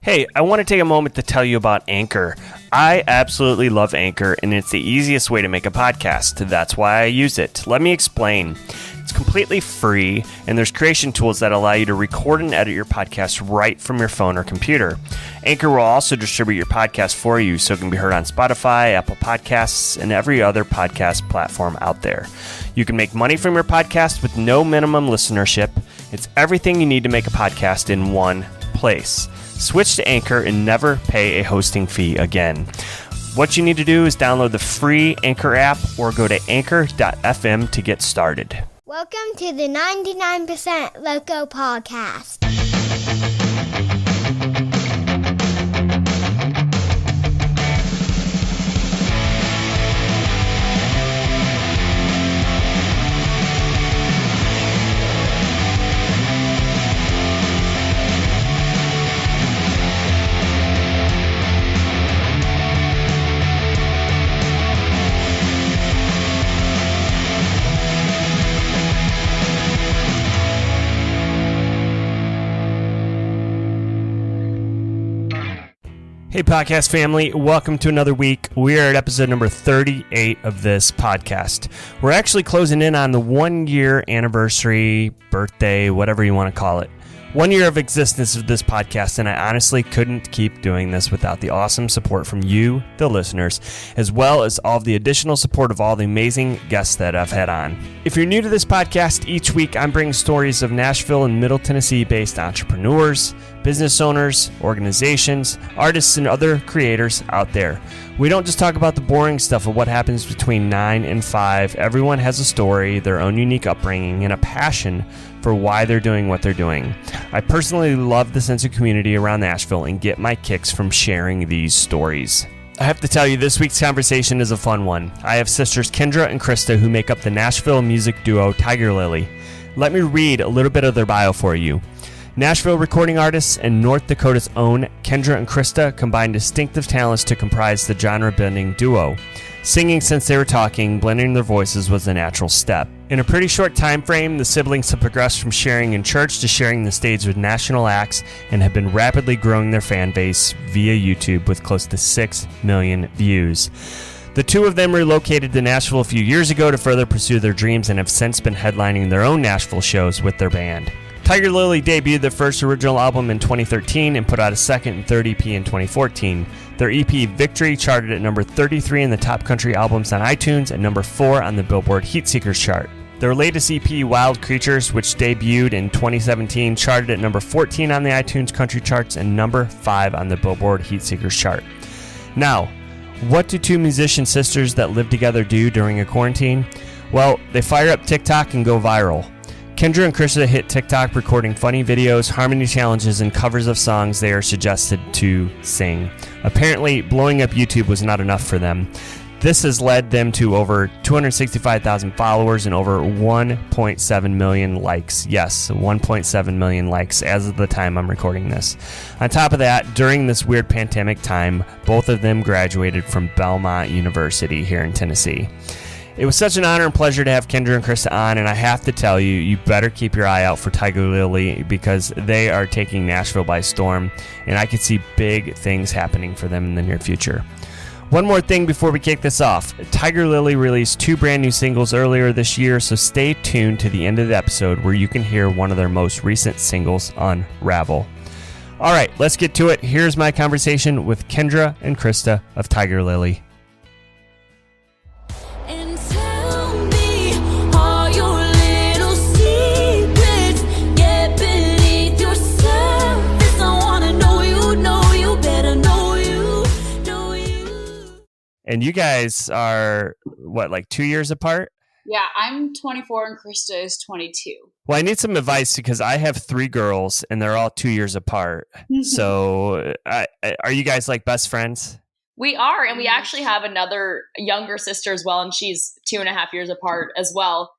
Hey, I want to take a moment to tell you about Anchor. I absolutely love Anchor, and it's the easiest way to make a podcast. That's why I use it. Let me explain. It's completely free, and there's creation tools that allow you to record and edit your podcast right from your phone or computer. Anchor will also distribute your podcast for you, so it can be heard on Spotify, Apple Podcasts, and every other podcast platform out there. You can make money from your podcast with no minimum listenership. It's everything you need to make a podcast in one place. Switch to Anchor and never pay a hosting fee again. What you need to do is download the free Anchor app or go to anchor.fm to get started. Welcome to the 99% Loco Podcast. Hey, podcast family, welcome to another week. We are at episode number 38 of this podcast. We're actually closing in on the 1 year anniversary, birthday, whatever you want to call it. 1 year of existence of this podcast, and I honestly couldn't keep doing this without the awesome support from you, the listeners, as well as all of the additional support of all the amazing guests that I've had on. If you're new to this podcast, each week I'm bringing stories of Nashville and Middle Tennessee-based entrepreneurs, business owners, organizations, artists, and other creators out there. We don't just talk about the boring stuff of what happens between 9 and 5. Everyone has a story, their own unique upbringing, and a passion for why they're doing what they're doing. I personally love the sense of community around Nashville and get my kicks from sharing these stories. I have to tell you, this week's conversation is a fun one. I have sisters Kendra and Krista who make up the Nashville music duo Tigirlily. Let me read a little bit of their bio for you. Nashville recording artists and North Dakota's own Kendra and Krista combine distinctive talents to comprise the genre-bending duo. Singing since they were talking, blending their voices was a natural step. In a pretty short time frame, the siblings have progressed from sharing in church to sharing the stage with national acts and have been rapidly growing their fan base via YouTube with close to 6 million views. The two of them relocated to Nashville a few years ago to further pursue their dreams and have since been headlining their own Nashville shows with their band. Tigirlily debuted their first original album in 2013 and put out a second and third EP in 2014. Their EP Victory charted at number 33 in the top country albums on iTunes and number 4 on the Billboard Heatseekers chart. Their latest EP, Wild Creatures, which debuted in 2017, charted at number 14 on the iTunes country charts and number 5 on the Billboard Heatseekers chart. Now, what do two musician sisters that live together do during a quarantine? Well, they fire up TikTok and go viral. Kendra and Krista hit TikTok recording funny videos, harmony challenges, and covers of songs they are suggested to sing. Apparently, blowing up YouTube was not enough for them. This has led them to over 265,000 followers and over 1.7 million likes. Yes, 1.7 million likes as of the time I'm recording this. On top of that, during this weird pandemic time, both of them graduated from Belmont University here in Tennessee. It was such an honor and pleasure to have Kendra and Krista on, and I have to tell you, you better keep your eye out for Tigirlily because they are taking Nashville by storm, and I could see big things happening for them in the near future. One more thing before we kick this off. Tigirlily released 2 brand new singles earlier this year, so stay tuned to the end of the episode where you can hear one of their most recent singles, Unravel. All right, let's get to it. Here's my conversation with Kendra and Krista of Tigirlily. And you guys are, what, like 2 years apart? Yeah, I'm 24 and Krista is 22. Well, I need some advice because I have 3 girls and they're all 2 years apart. So are you guys like best friends? We are, and we actually have another younger sister as well, and she's 2.5 years apart as well.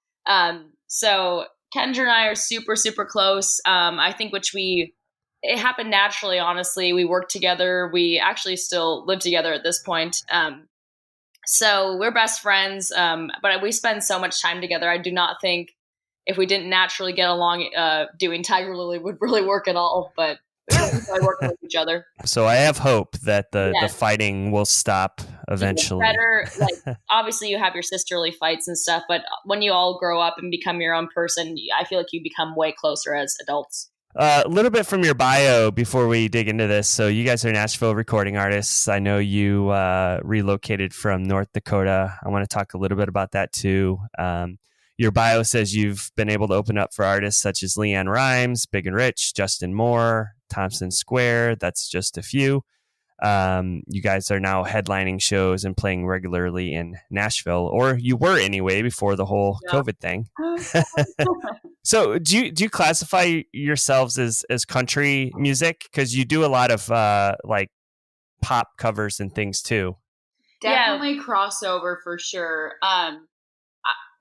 So Kendra and I are super, super close. I think it happened naturally, honestly. We worked together. We actually still live together at this point. So we're best friends, but we spend so much time together. I do not think if we didn't naturally get along, doing Tigirlily would really work at all. But we really enjoy working with each other. So I have hope that the fighting will stop eventually. Better, like obviously you have your sisterly fights and stuff, but when you all grow up and become your own person, I feel like you become way closer as adults. A little bit from your bio before we dig into this. So you guys are Nashville recording artists. I know you relocated from North Dakota. I want to talk a little bit about that too. Your bio says you've been able to open up for artists such as LeAnn Rimes, Big and Rich, Justin Moore, Thompson Square. That's just a few. You guys are now headlining shows and playing regularly in Nashville, or you were anyway before the whole COVID thing. So do you classify yourselves as country music? Because you do a lot of like pop covers and things too. Definitely crossover for sure.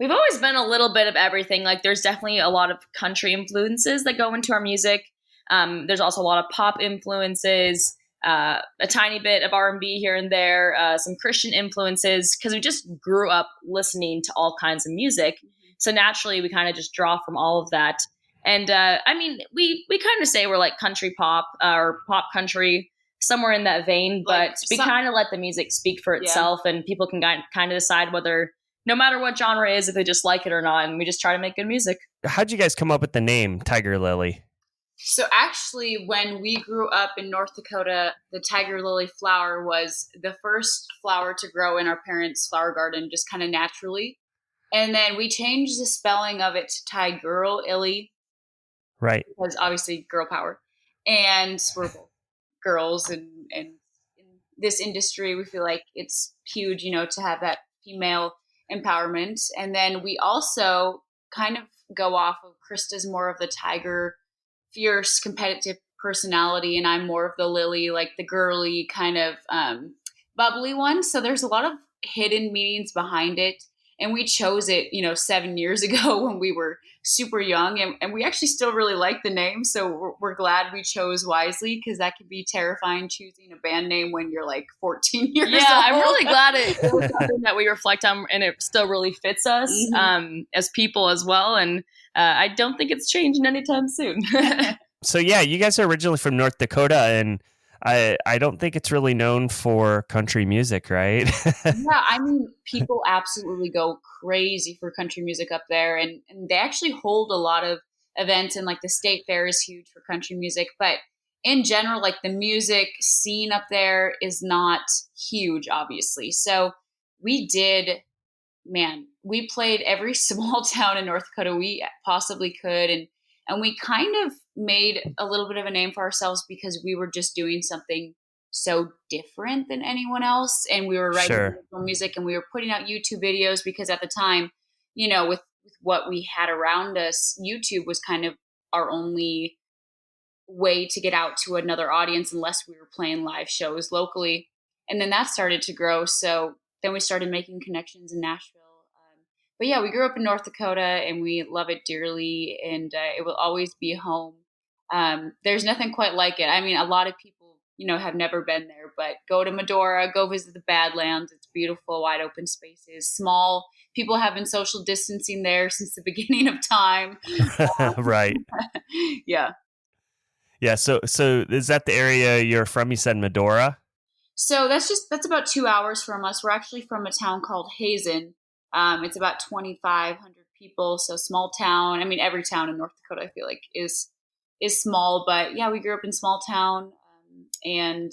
We've always been a little bit of everything. Like there's definitely a lot of country influences that go into our music. There's also a lot of pop influences, a tiny bit of R&B here and there, some Christian influences, because we just grew up listening to all kinds of music. So naturally, we kind of just draw from all of that. And I mean, we kind of say we're like country pop or pop country, somewhere in that vein, but we kind of let the music speak for itself, and people can kind of decide whether, no matter what genre it is, if they just like it or not. And we just try to make good music. How'd you guys come up with the name Tigirlily? So actually, when we grew up in North Dakota, the Tigirlily flower was the first flower to grow in our parents' flower garden, just kind of naturally. And then we changed the spelling of it to Tigirlily. Right. Because obviously girl power. And we're both girls. And in this industry, we feel like it's huge, to have that female empowerment. And then we also kind of go off of Krista's more of the tiger, fierce, competitive personality, and I'm more of the lily, like the girly kind of bubbly one. So there's a lot of hidden meanings behind it. And we chose it, 7 years ago when we were super young. And we actually still really like the name. So we're glad we chose wisely, because that could be terrifying choosing a band name when you're like 14 years old. I'm really glad it was something that we reflect on, and it still really fits us as people as well. And I don't think it's changing anytime soon. So yeah, you guys are originally from North Dakota, and I don't think it's really known for country music, right? Yeah, I mean, people absolutely go crazy for country music up there, and they actually hold a lot of events, and like the state fair is huge for country music. But in general, like the music scene up there is not huge, obviously. So we played every small town in North Dakota we possibly could, and we kind of made a little bit of a name for ourselves because we were just doing something so different than anyone else. And we were writing original music, and we were putting out YouTube videos because at the time, with what we had around us, YouTube was kind of our only way to get out to another audience unless we were playing live shows locally. And then that started to grow. So then we started making connections in Nashville. But yeah, we grew up in North Dakota, and we love it dearly, and it will always be home. There's nothing quite like it. I mean, a lot of people, have never been there, but go to Medora, go visit the Badlands. It's beautiful, wide open spaces, small. People have been social distancing there since the beginning of time. Right. Yeah. Yeah. So is that the area you're from? You said Medora? So that's about 2 hours from us. We're actually from a town called Hazen. It's about 2,500 people, so small town. I mean, every town in North Dakota, I feel like, is small. But yeah, we grew up in small town, and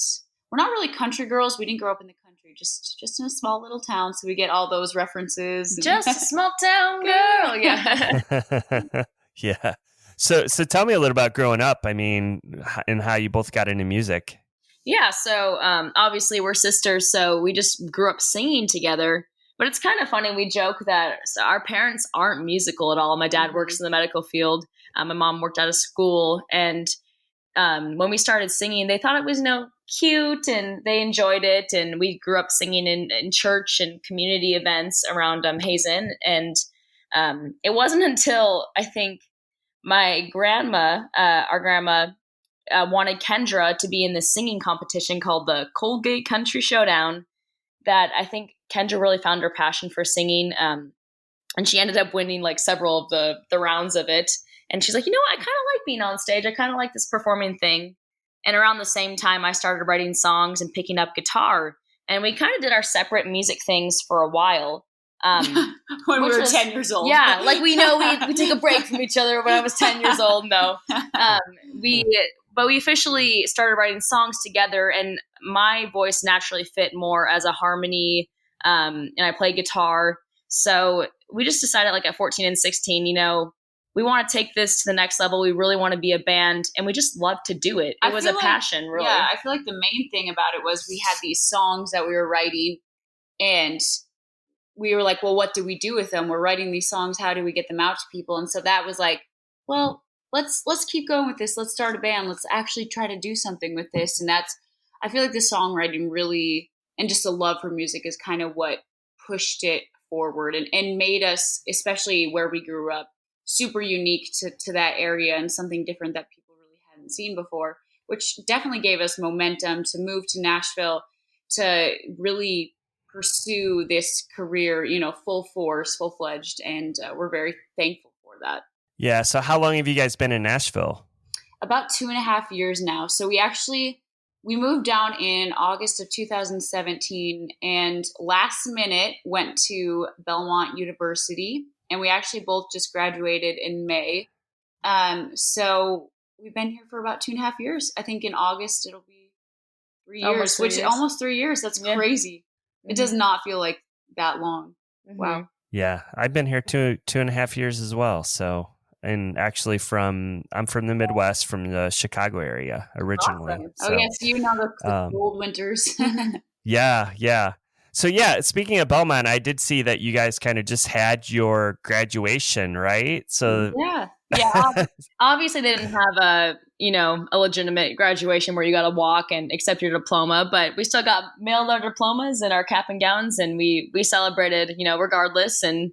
we're not really country girls. We didn't grow up in the country, just in a small little town. So we get all those references. Just a small town girl, yeah. Yeah. So tell me a little about growing up. I mean, and how you both got into music. Yeah. So obviously we're sisters, so we just grew up singing together. But it's kind of funny. We joke that our parents aren't musical at all. My dad works in the medical field. My mom worked out of school. And when we started singing, they thought it was, cute, and they enjoyed it. And we grew up singing in church and community events around Hazen. And it wasn't until I think my grandma, our grandma, wanted Kendra to be in this singing competition called the Colgate Country Showdown, that I think Kendra really found her passion for singing. And she ended up winning like several of the rounds of it. And she's like, I kind of like being on stage. I kind of like this performing thing. And around the same time, I started writing songs and picking up guitar. And we kind of did our separate music things for a while. When we were 10 years old. Yeah, like we take a break from each other when I was 10 years old. No. But we officially started writing songs together, and my voice naturally fit more as a harmony, and I play guitar. So we just decided, like, at 14 and 16, we want to take this to the next level. We really want to be a band, and we just love to do it. It was a passion, really. Yeah, I feel like the main thing about it was we had these songs that we were writing, and we were like, well, what do we do with them? We're writing these songs. How do we get them out to people? And so that was like, well, let's keep going with this. Let's start a band. Let's actually try to do something with this. And I feel like the songwriting really, and just a love for music is kind of what pushed it forward and made us, especially where we grew up, super unique to that area and something different that people really hadn't seen before, which definitely gave us momentum to move to Nashville to really pursue this career, full force, full-fledged. And we're very thankful for that. Yeah. So how long have you guys been in Nashville? About 2.5 years now. So we moved down in August of 2017 and last minute went to Belmont University, and we actually both just graduated in May. So we've been here for about 2.5 years. I think in August it'll be 3 years, almost 3 years. That's crazy. It does not feel like that long. Mm-hmm. Wow. Yeah. I've been here 2.5 years as well. So, and actually I'm from the Midwest, from the Chicago area originally. Awesome. So, yes, the cold winters. Yeah. So speaking of Belmont, I did see that you guys kind of just had your graduation, right? So yeah. Obviously, they didn't have a legitimate graduation where you got to walk and accept your diploma, but we still got mailed our diplomas and our cap and gowns, and we celebrated, regardless. And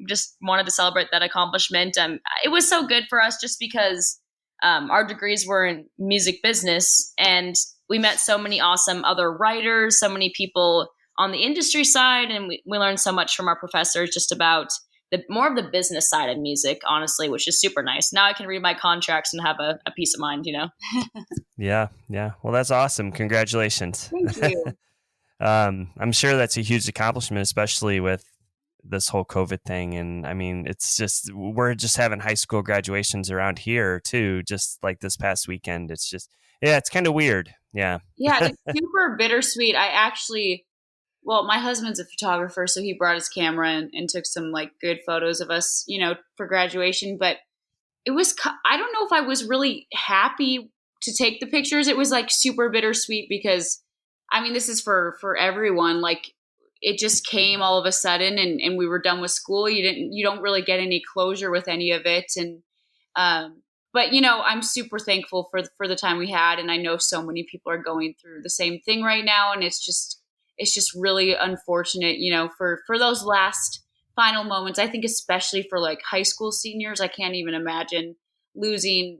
just wanted to celebrate that accomplishment. It was so good for us just because our degrees were in music business, and we met so many awesome other writers, so many people on the industry side, and we learned so much from our professors just about more of the business side of music, honestly, which is super nice. Now I can read my contracts and have a peace of mind, Yeah. Well, that's awesome. Congratulations. Thank you. I'm sure that's a huge accomplishment, especially with this whole COVID thing. And I mean, we're just having high school graduations around here too, just like this past weekend. It's just, it's kind of weird. Yeah. Yeah. It's super bittersweet. My husband's a photographer, so he brought his camera and took some like good photos of us, for graduation. But it was, I don't know if I was really happy to take the pictures. It was like super bittersweet because, this is for everyone. Like, it just came all of a sudden, and we were done with school. You don't really get any closure with any of it. And, but I'm super thankful for the time we had. And I know so many people are going through the same thing right now. And it's just really unfortunate, for those last final moments. I think especially for like high school seniors, I can't even imagine losing,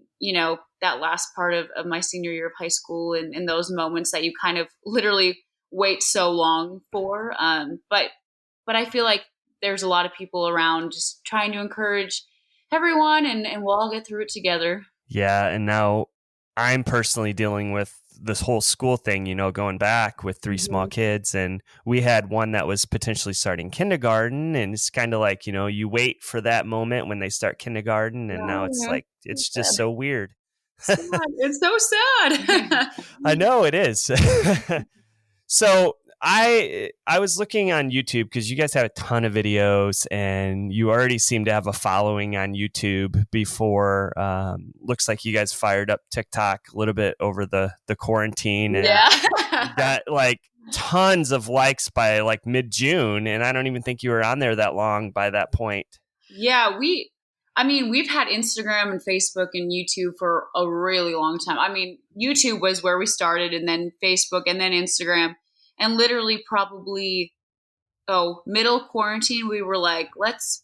that last part of my senior year of high school and those moments that you kind of literally wait so long for. But I feel like there's a lot of people around just trying to encourage everyone, and we'll all get through it together. Yeah. And now I'm personally dealing with this whole school thing, going back with 3 small kids, and we had one that was potentially starting kindergarten, and it's kind of like, you wait for that moment when they start kindergarten, and now it's like, it's just so weird. It's so sad. I know it is. So I was looking on YouTube because you guys have a ton of videos, and you already seem to have a following on YouTube before. Looks like you guys fired up TikTok a little bit over the quarantine, and got like tons of likes by like mid-June, and I don't even think you were on there that long by that point. Yeah, we've had Instagram and Facebook and YouTube for a really long time. YouTube was where we started, and then Facebook, and then Instagram. And literally probably, middle quarantine, we were like, let's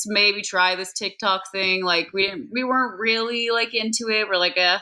maybe try this TikTok thing. Like we weren't really like into it. We're like, I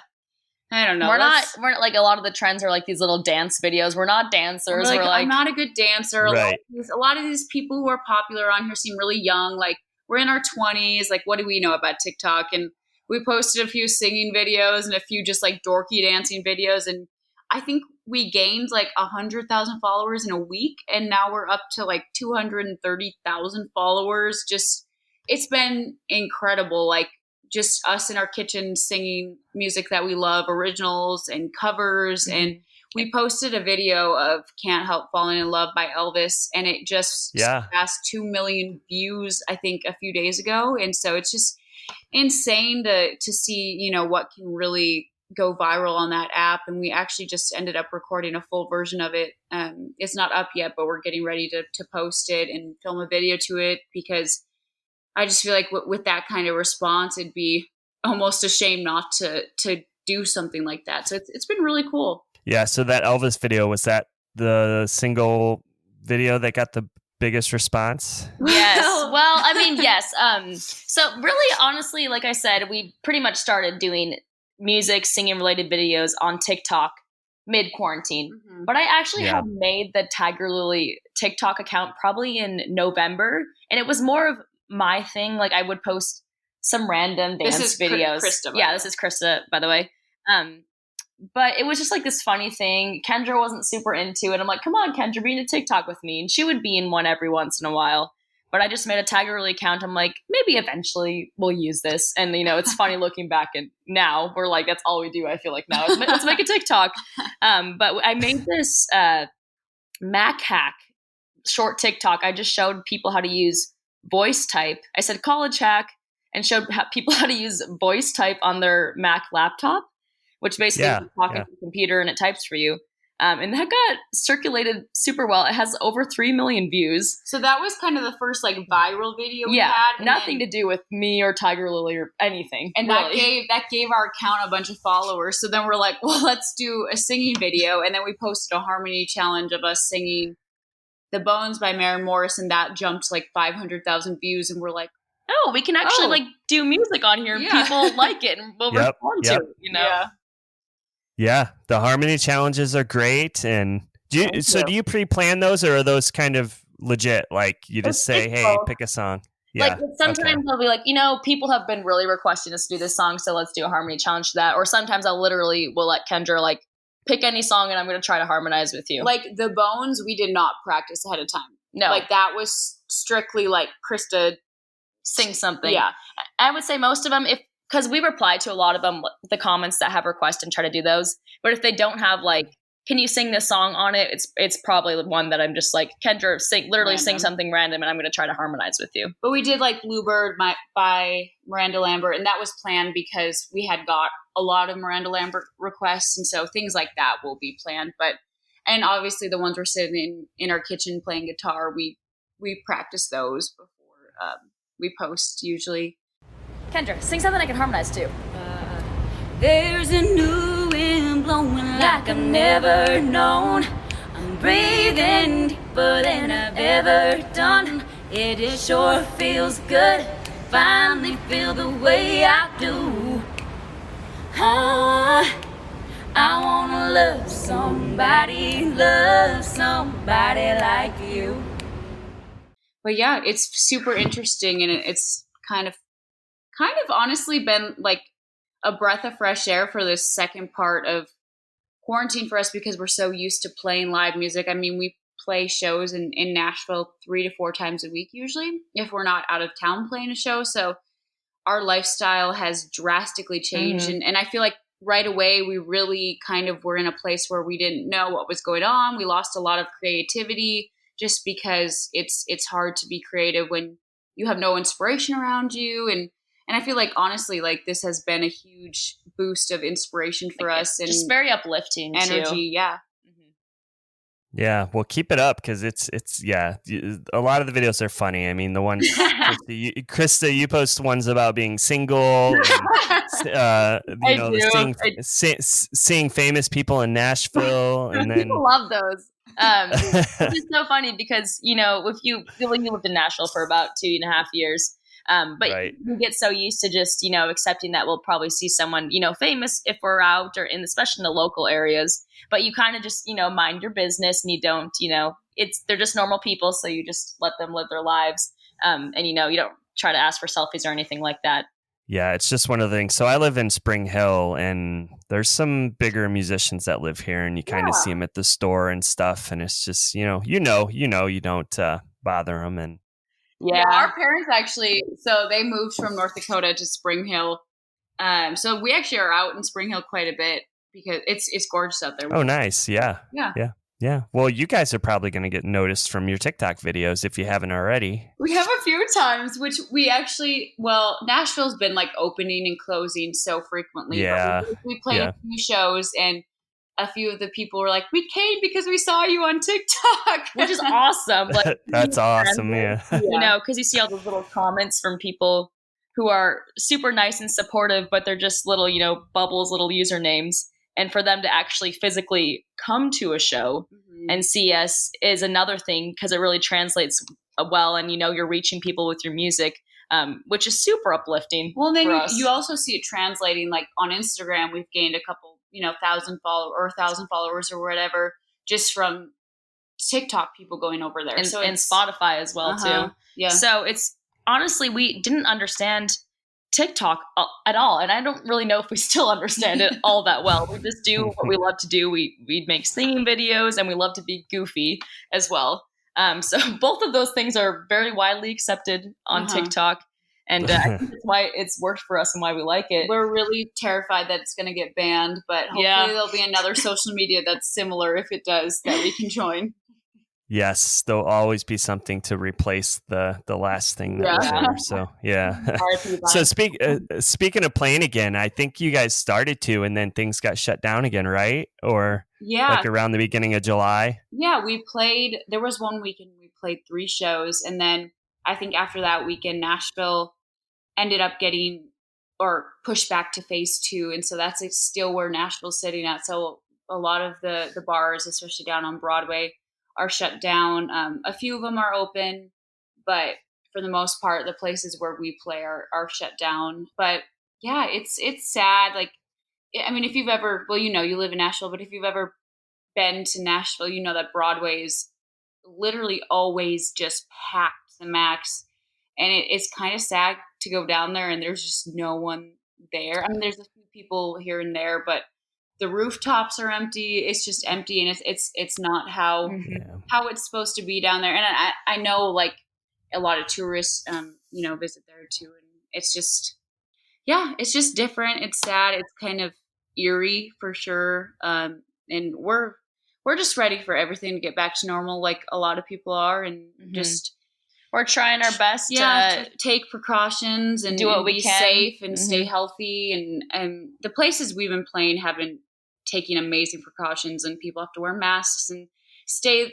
don't know. We're not like, a lot of the trends are like these little dance videos. We're not dancers. We're like, I'm not a good dancer. Right. A lot of these people who are popular on here seem really young. Like, we're in our 20s. Like, what do we know about TikTok? And we posted a few singing videos and a few just like dorky dancing videos. And I think we gained like 100,000 followers in a week. And now we're up to like 230,000 followers. Just, it's been incredible. Like just us in our kitchen singing music that we love, originals and covers. And we posted a video of Can't Help Falling in Love by Elvis, and it just surpassed 2 million views, I think, a few days ago. And so it's just insane to see, you know, what can really go viral on that app. And we actually just ended up recording a full version of it. It's not up yet, but we're getting ready to post it and film a video to it, because I just feel like with that kind of response, it'd be almost a shame not to do something like that. So it's been really cool. Yeah. So that Elvis video, was that the single video that got the biggest response? Yes. Well, I mean, yes. So really, honestly, like I said, we pretty much started doing music, singing related videos on TikTok mid-quarantine. But I actually had made the Tigirlily TikTok account probably in November, and it was more of my thing. Like I would post some random dance videos. Krista, this is Krista, by the way. But it was just like this funny thing. Kendra wasn't super into it. I'm like, come on, Kendra, be in a TikTok with me. And she would be in one every once in a while. But I just made a Tigirlily account. I'm like, maybe eventually we'll use this. And, you know, it's funny looking back, and now we're like, that's all we do. I feel like now let's make a TikTok. But I made this Mac hack short TikTok. I just showed people how to use voice type. I said college hack, and showed people how to use voice type on their Mac laptop, which basically you talk into the computer and it types for you. And that got circulated super well. It has over 3 million views. So that was kind of the first like viral video we had. Nothing to do with me or Tigirlily or anything. And really. that gave our account a bunch of followers. So then we're like, well, let's do a singing video. And then we posted a harmony challenge of us singing The Bones by Maren Morris, and that jumped like 500,000 views. And we're like, oh, we can actually like do music on here, and people like it, and we'll respond to it, you know? Yeah, the harmony challenges are great. And do you pre-plan those, or are those kind of legit? Like you just say, hey, pick a song. Yeah. Like sometimes I'll be like, you know, people have been really requesting us to do this song, so let's do a harmony challenge to that. Or sometimes I'll literally will let Kendra like pick any song, and I'm going to try to harmonize with you. Like The Bones, we did not practice ahead of time. No. Like that was strictly like Krista sing something. Yeah. I would say most of them, because we reply to a lot of them, the comments that have requests, and try to do those. But if they don't have like, can you sing this song on it? It's probably the one that I'm just like, Kendra, sing something random, and I'm going to try to harmonize with you. But we did like Bluebird by Miranda Lambert, and that was planned because we had got a lot of Miranda Lambert requests, and so things like that will be planned. And obviously the ones we're sitting in our kitchen playing guitar, we practice those before we post usually. Kendra, sing something I can harmonize to. There's a new wind blowing like I've never known. I'm breathing deeper than I've ever done. It just sure feels good. Finally feel the way I do. I wanna love somebody like you. But yeah, it's super interesting, and it's kind of honestly been like a breath of fresh air for this second part of quarantine for us, because we're so used to playing live music. I mean, we play shows in Nashville 3 to 4 times a week usually, if we're not out of town playing a show. So our lifestyle has drastically changed. And I feel like right away we really kind of were in a place where we didn't know what was going on. We lost a lot of creativity just because it's hard to be creative when you have no inspiration around you. And I feel like, honestly, like this has been a huge boost of inspiration for us, and just very uplifting energy. Too. Yeah. Yeah. Well, keep it up, because it's a lot of the videos are funny. I mean, the one Krista, you post ones about being single, and, seeing famous people in Nashville, and then people love those. It's just so funny because, you know, if you lived in Nashville for about 2.5 years. But you get so used to just, you know, accepting that we'll probably see someone, you know, famous if we're out, or especially in the local areas, but you kind of just, you know, mind your business, and you don't, you know, they're just normal people. So you just let them live their lives. And, you know, you don't try to ask for selfies or anything like that. Yeah, it's just one of the things. So I live in Spring Hill, and there's some bigger musicians that live here, and you kind of see them at the store and stuff. And it's just, you don't bother them. And yeah, our parents actually, so they moved from North Dakota to Spring Hill. So we actually are out in Spring Hill quite a bit because it's gorgeous out there. Oh, nice. Yeah. Well, you guys are probably going to get noticed from your TikTok videos if you haven't already. We have a few times, which we actually, Nashville's been like opening and closing so frequently. Yeah. We played a few shows, and a few of the people were like, "We came because we saw you on TikTok," which is awesome. Like, that's awesome. Yeah. Because you see all those little comments from people who are super nice and supportive, but they're just little, bubbles, little usernames. And for them to actually physically come to a show and see us is another thing, because it really translates well. And, you're reaching people with your music, which is super uplifting. Well, then you also see it translating, like on Instagram, we've gained a couple, 1,000 followers or whatever, just from TikTok people going over there. And Spotify as well, too. Yeah. So it's honestly, we didn't understand TikTok at all, and I don't really know if we still understand it all that well. We just do what we love to do. We make singing videos, and we love to be goofy as well. So both of those things are very widely accepted on TikTok, and I think that's why it's worked for us and why we like it. We're really terrified that it's going to get banned, but hopefully there'll be another social media that's similar, if it does, that we can join. Yes, there'll always be something to replace the last thing that was there. So yeah. So speaking of playing again, I think you guys started to, and then things got shut down again, right? Or like around the beginning of July. Yeah, we played. There was one weekend we played 3 shows, and then I think after that weekend, Nashville ended up getting pushed back to phase 2, and so that's still where Nashville's sitting at. So a lot of the bars, especially down on Broadway, are shut down. A few of them are open, but for the most part, the places where we play are shut down. But yeah, it's sad. Like, I mean, if you've ever, you live in Nashville, but if you've ever been to Nashville, you know that Broadway is literally always just packed to the max. And it's kind of sad to go down there and there's just no one there. I mean, there's a few people here and there, but the rooftops are empty. It's just empty, and it's not how it's supposed to be down there. And I know, like, a lot of tourists, visit there too, and it's just different. It's sad. It's kind of eerie for sure. And we're just ready for everything to get back to normal, like a lot of people are, and just we're trying our best to take precautions and do what we be can. Safe and stay healthy. And the places we've been playing have been taking amazing precautions, and people have to wear masks and stay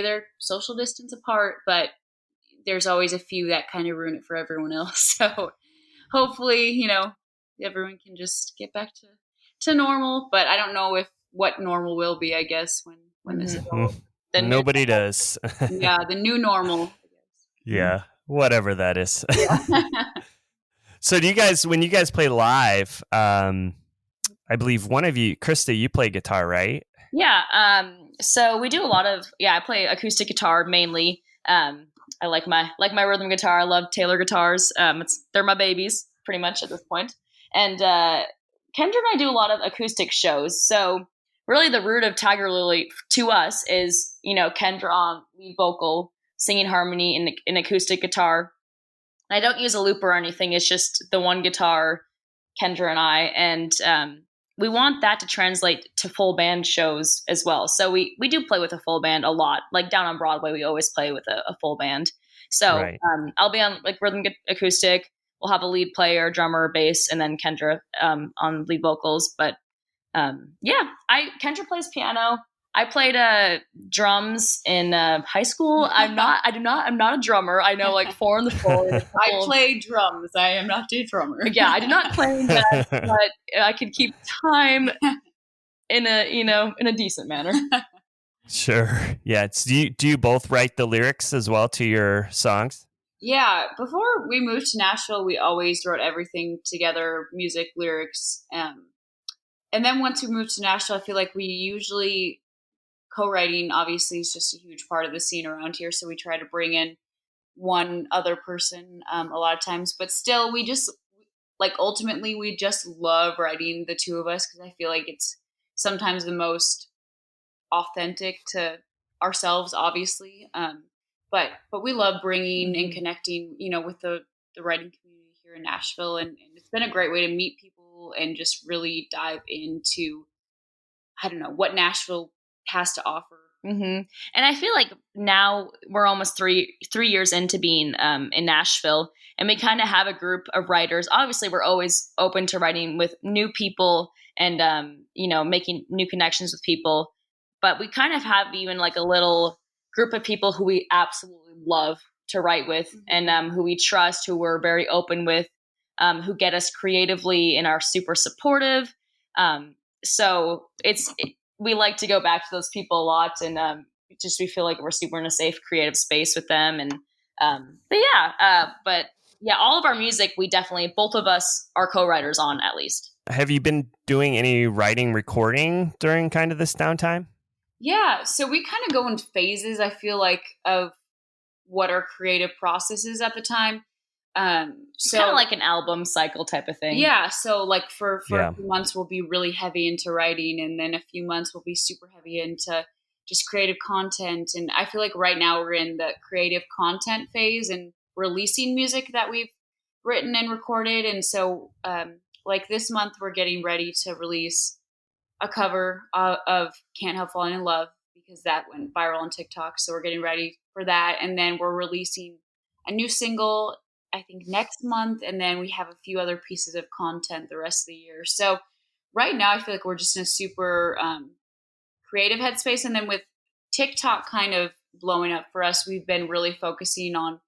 their social distance apart. But there's always a few that kind of ruin it for everyone else. So hopefully, everyone can just get back to normal. But I don't know what normal will be, I guess, when this is over. Nobody does. Yeah, the new normal. Yeah, whatever that is. So when you guys play live, I believe one of you, Krista, you play guitar, right? Yeah. So we do a lot of, I play acoustic guitar mainly. I like my rhythm guitar. I love Taylor guitars. They're my babies pretty much at this point. And Kendra and I do a lot of acoustic shows. So really the root of Tigirlily to us is, Kendra on lead vocal, singing harmony in acoustic guitar. I don't use a loop or anything. It's just the one guitar, Kendra and I. And we want that to translate to full band shows as well. So we do play with a full band a lot. Like down on Broadway, we always play with a full band. So I'll be on like rhythm acoustic. We'll have a lead player, drummer, bass, and then Kendra on lead vocals. But Kendra plays piano. I played drums in high school. I'm not a drummer. I know like 4 on the floor. I play drums. I am not a drummer. Yeah, I do not claim that, but I can keep time in a decent manner. Sure. Yeah. Do you both write the lyrics as well to your songs? Yeah. Before we moved to Nashville, we always wrote everything together, music, lyrics. And then once we moved to Nashville, I feel like we usually co-writing obviously is just a huge part of the scene around here. So we try to bring in one other person a lot of times, but still we just like ultimately we just love writing, the two of us, because I feel like it's sometimes the most authentic to ourselves, obviously. But we love bringing and connecting, with the writing community here in Nashville, and it's been a great way to meet people and just really dive into, I don't know, what Nashville has to offer. Mm-hmm. And I feel like now we're almost three years into being in Nashville, and we kind of have a group of writers. Obviously, we're always open to writing with new people and making new connections with people. But we kind of have even like a little group of people who we absolutely love to write with, and who we trust, who we're very open with, who get us creatively and are super supportive. So we like to go back to those people a lot, and we feel like we're super in a safe creative space with them. And but all of our music, we definitely, both of us are co-writers on, at least. Have you been doing any writing, recording during kind of this downtime? Yeah, so we kind of go in phases, I feel like, of what our creative process is at the time. So kind of like an album cycle type of thing. Yeah. So like for a few months, we'll be really heavy into writing, and then a few months we'll be super heavy into just creative content. And I feel like right now we're in the creative content phase and releasing music that we've written and recorded. And so like this month, we're getting ready to release a cover of Can't Help Falling in Love, because that went viral on TikTok. So we're getting ready for that. And then we're releasing a new single, I think, next month. And then we have a few other pieces of content the rest of the year. So right now I feel like we're just in a super creative headspace. And then with TikTok kind of blowing up for us, we've been really focusing on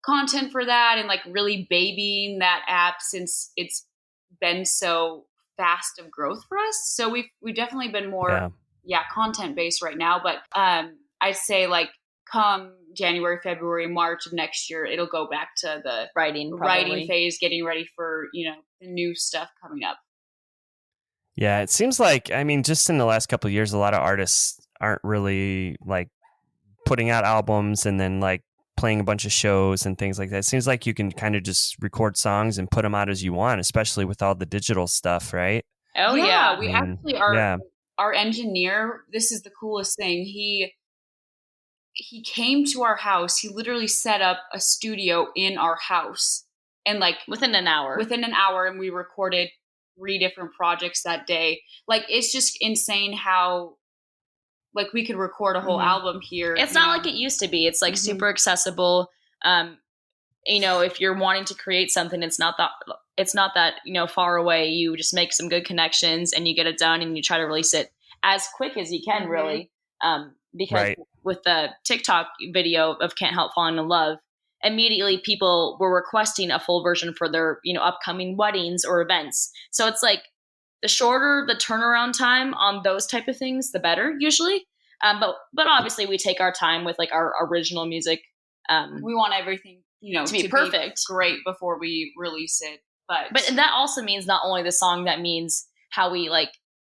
content for that and like really babying that app since it's been so fast of growth for us. So we've definitely been more content based right now. But I'd say like come January, February, March of next year, it'll go back to the writing phase, getting ready for, the new stuff coming up. Yeah, it seems like, I mean, just in the last couple of years, a lot of artists aren't really like putting out albums and then like playing a bunch of shows and things like that. It seems like you can kind of just record songs and put them out as you want, especially with all the digital stuff, right? Oh yeah, we actually are. Our engineer, this is the coolest thing. He came to our house. He literally set up a studio in our house, and like within an hour, and we recorded 3 different projects that day. Like it's just insane how like we could record a whole album here. It's not like it used to be. It's like super accessible. If you're wanting to create something, it's not that far away. You just make some good connections and you get it done, and you try to release it as quick as you can, really. Because with the TikTok video of Can't Help Falling in Love, immediately people were requesting a full version for their, upcoming weddings or events. So it's like the shorter the turnaround time on those type of things, the better usually. But obviously we take our time with like our original music. We want everything, to be perfect, great before we release it. But that also means not only the song, that means how we like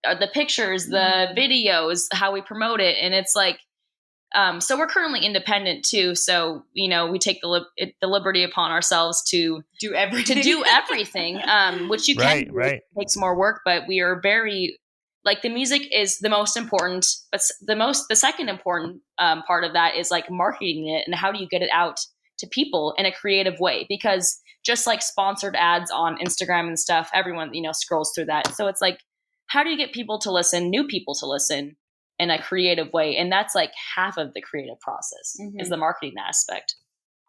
the pictures, the videos, how we promote it. And it's like, so we're currently independent too. So, we take the liberty upon ourselves to do everything, which you can do. It takes more work, but we are very, like, the music is the most important, but the second important part of that is like marketing it, and how do you get it out to people in a creative way? Because just like sponsored ads on Instagram and stuff, everyone, scrolls through that. So it's like, how do you get people to listen, new people to listen in a creative way? And that's like half of the creative process is the marketing aspect.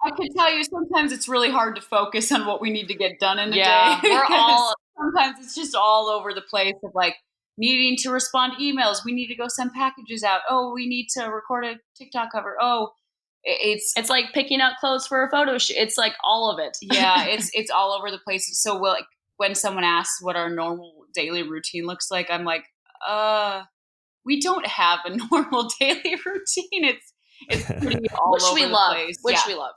I can tell you sometimes it's really hard to focus on what we need to get done in a day. Sometimes it's just all over the place of like needing to respond to emails. We need to go send packages out. Oh, we need to record a TikTok cover. Oh, it's like picking out clothes for a photo shoot. It's like all of it. Yeah, it's all over the place. So like when someone asks what our normal daily routine looks like, I'm like, we don't have a normal daily routine. It's pretty all over the place. Which we love.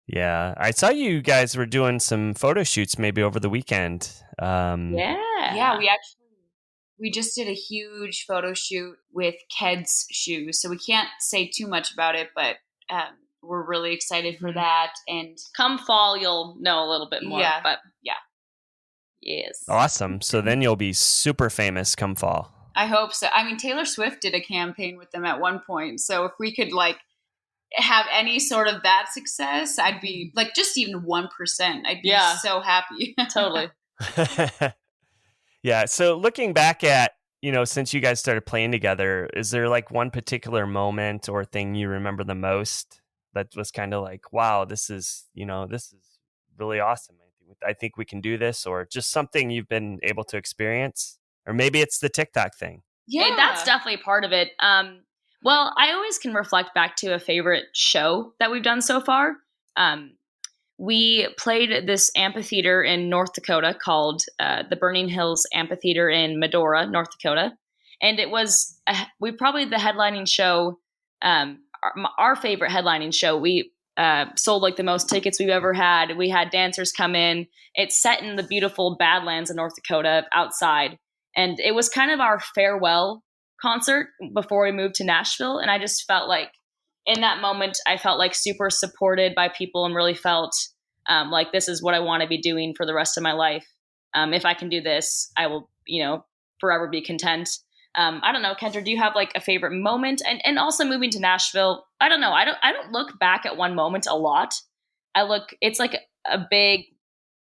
Yeah. I saw you guys were doing some photo shoots maybe over the weekend. Yeah, we just did a huge photo shoot with Ked's shoes. So we can't say too much about it, but we're really excited for that. And come fall, you'll know a little bit more. Yeah. But Yes. Awesome. So then you'll be super famous come fall. I hope so. I mean, Taylor Swift did a campaign with them at one point. So if we could like have any sort of that success, I'd be like just even 1%. I'd be so happy. Totally. Yeah. So looking back at, since you guys started playing together, is there like one particular moment or thing you remember the most that was kind of like, wow, this is really awesome. I think we can do this, or just something you've been able to experience, or maybe it's the TikTok thing. Yeah, that's definitely part of it. Well, I always can reflect back to a favorite show that we've done so far. We played this amphitheater in North Dakota called the Burning Hills Amphitheater in Medora, North Dakota. And it was, probably the headlining show, our favorite headlining show. We sold like the most tickets we've ever had. We had dancers come in. It's set in the beautiful Badlands of North Dakota outside. And it was kind of our farewell concert before we moved to Nashville. And I just felt like in that moment, I felt like super supported by people and really felt like this is what I want to be doing for the rest of my life. If I can do this, I will, forever be content. I don't know, Kendra, do you have like a favorite moment? And also moving to Nashville, I don't know. I don't look back at one moment a lot. It's like a big,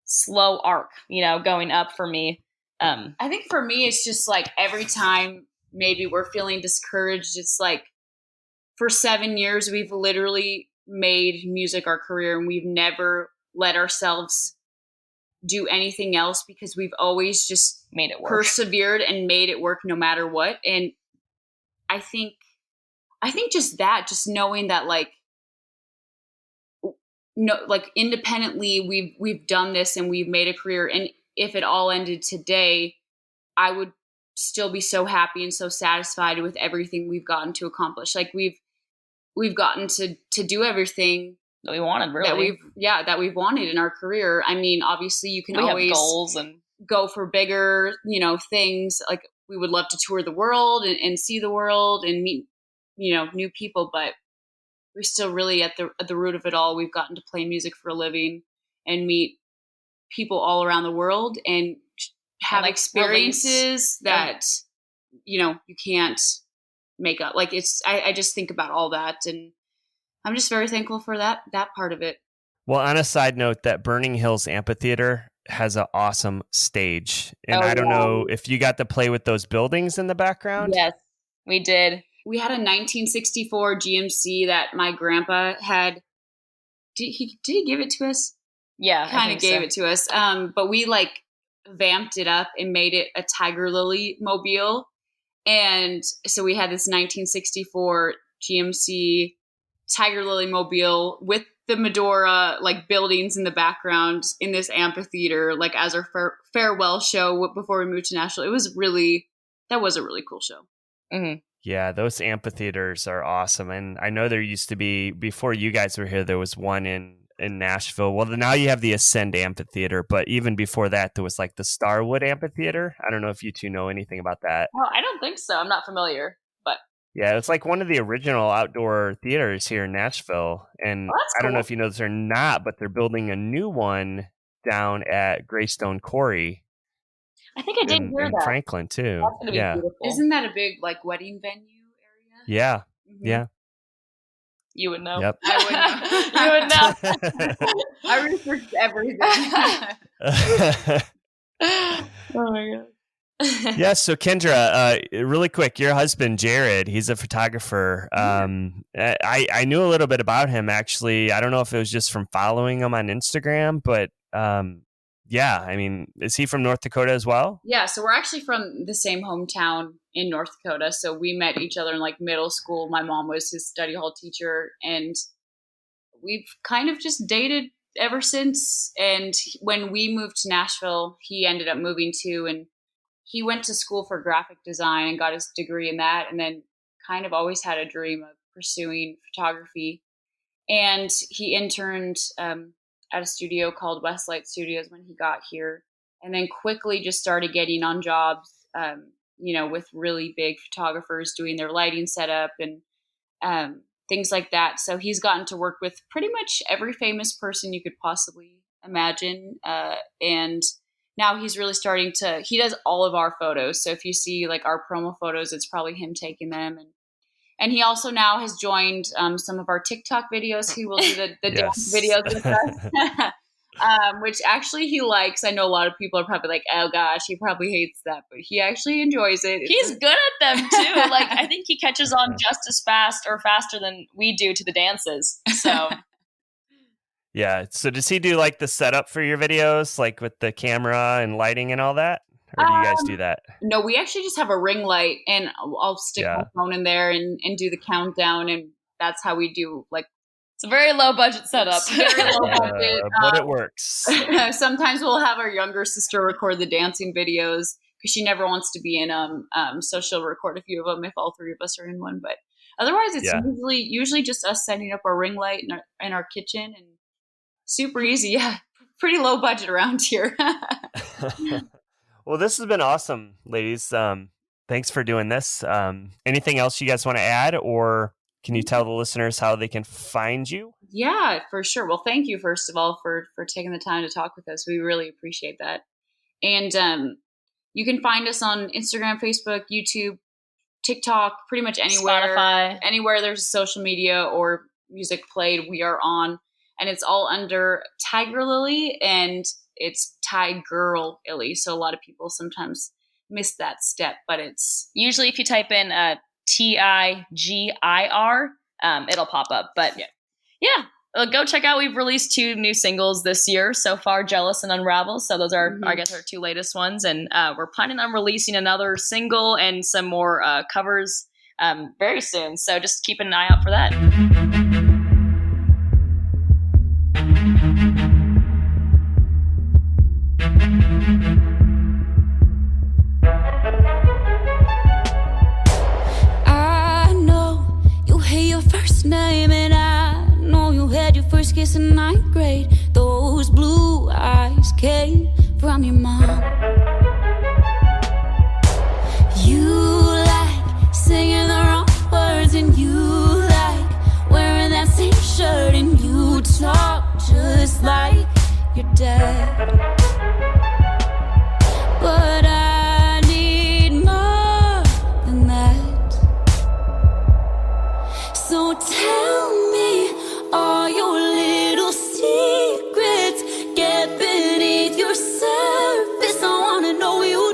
slow arc, going up for me. I think for me, it's just like every time maybe we're feeling discouraged, it's like for 7 years, we've literally made music our career, and we've never let ourselves do anything else because we've always just made it work, persevered and made it work no matter what. And I think just knowing that like, no, like independently, we've done this and we've made a career. And if it all ended today, I would still be so happy and so satisfied with everything we've gotten to accomplish. Like we've gotten to do everything that we wanted, really. That we've wanted in our career. I mean, obviously you can always have goals and go for bigger, things. Like we would love to tour the world and see the world and meet, new people, but we're still really at the root of it all. We've gotten to play music for a living and meet people all around the world and have experiences that, you can't make up. Like I just think about all that, and I'm just very thankful for that part of it. Well, on a side note, that Burning Hills Amphitheater has an awesome stage. And I don't know if you got to play with those buildings in the background. Yes, we did. We had a 1964 GMC that my grandpa had. Did he give it to us? Yeah, kind of gave it to us. But we like vamped it up and made it a Tigirlily mobile. And so we had this 1964 GMC Tigirlily mobile with the Medora like buildings in the background in this amphitheater, like as our farewell show before we moved to Nashville. That was a really cool show. Mm-hmm. Yeah, those amphitheaters are awesome. And I know there used to be, before you guys were here, there was one in Nashville. Well, now you have the Ascend Amphitheater, but even before that, there was like the Starwood Amphitheater. I don't know if you two know anything about that. Oh, I don't think so. I'm not familiar, but yeah, it's like one of the original outdoor theaters here in Nashville. And I don't know if you know this or not, but they're building a new one down at Greystone Quarry. I think I did hear in that. Franklin too. That's gonna be beautiful. Isn't that a big like wedding venue area? Yeah. Mm-hmm. Yeah. You would know. Yep. I would know. I researched everything. Oh my god. Yeah, so Kendra, really quick, your husband Jared, he's a photographer. I knew a little bit about him actually. I don't know if it was just from following him on Instagram, but yeah, I mean, is he from North Dakota as well? Yeah, so we're actually from the same hometown in North Dakota. So we met each other in like middle school. My mom was his study hall teacher, and we've kind of just dated ever since. And when we moved to Nashville, he ended up moving too, and he went to school for graphic design and got his degree in that, and then kind of always had a dream of pursuing photography. And he interned at a studio called Westlight Studios when he got here, and then quickly just started getting on jobs, with really big photographers doing their lighting setup and things like that. So he's gotten to work with pretty much every famous person you could possibly imagine, and now he's really starting to, he does all of our photos. So if you see like our promo photos, it's probably him taking them. And he also now has joined some of our TikTok videos. He will do the dance videos with us, which actually he likes. I know a lot of people are probably like, oh gosh, he probably hates that, but he actually enjoys it. He's good at them too. Like I think he catches on just as fast or faster than we do to the dances. So yeah. So does he do like the setup for your videos, like with the camera and lighting and all that? Or do you guys do that? No, we actually just have a ring light, and I'll stick my phone in there and do the countdown, and that's how we do. Like, it's a very low budget setup. Very low budget, but it works. Sometimes we'll have our younger sister record the dancing videos because she never wants to be in them. So she'll record a few of them if all three of us are in one. But otherwise, it's usually just us setting up our ring light in our kitchen, and super easy. Yeah, pretty low budget around here. Well, this has been awesome, ladies. Thanks for doing this. Anything else you guys want to add, or can you tell the listeners how they can find you? Yeah, for sure. Well, thank you, first of all, for taking the time to talk with us. We really appreciate that. And you can find us on Instagram, Facebook, YouTube, TikTok, pretty much anywhere. Spotify. Anywhere there's social media or music played, we are on. And it's all under Tigirlily, and it's Tigirlily. So a lot of people sometimes miss that step, but it's usually if you type in Tigir, it'll pop up. But yeah, go check out. We've released 2 new singles this year so far, Jealous and Unravel. So those are, I guess, our 2 latest ones. And we're planning on releasing another single and some more covers very soon. So just keep an eye out for that. Name, and I know you had your first kiss in 9th grade. Those blue eyes came from your mom. You like singing the wrong words, and you like wearing that same shirt, and you talk just like your dad. But I need more than that. So tell me all your little secrets. Get beneath your surface. I wanna know you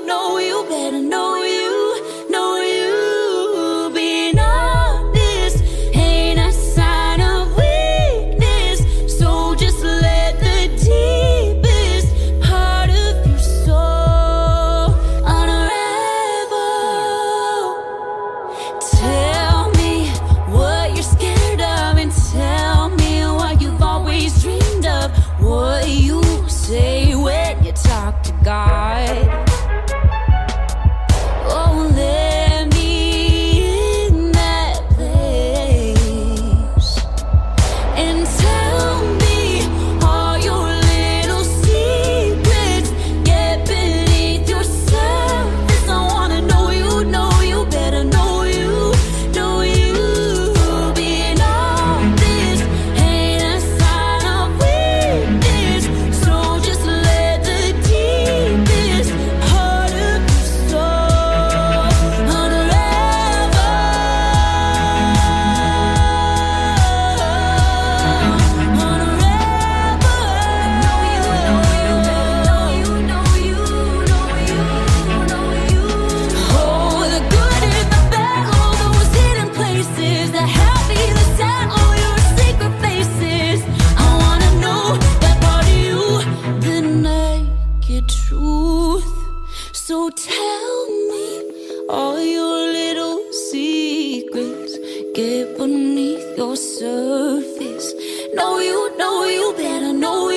better. Know you. Being honest ain't a sign of weakness. So just let the deepest part of your soul unravel. Tell me what you're scared of, and tell me what you've always dreamed of. What you say when you talk to God. Oh, let me in that place, and tell me all your little secrets. Get beneath your surface. I wanna know you better. Know you. Being honest ain't a sign of weakness. So just let the deepest part of your soul unravel. Oh, the good and the bad, all those hidden places, the happy, the sad, all your secret faces. I wanna know that part of you, the naked truth. So tell me all your little secrets. Get beneath your surface. Know you better. Know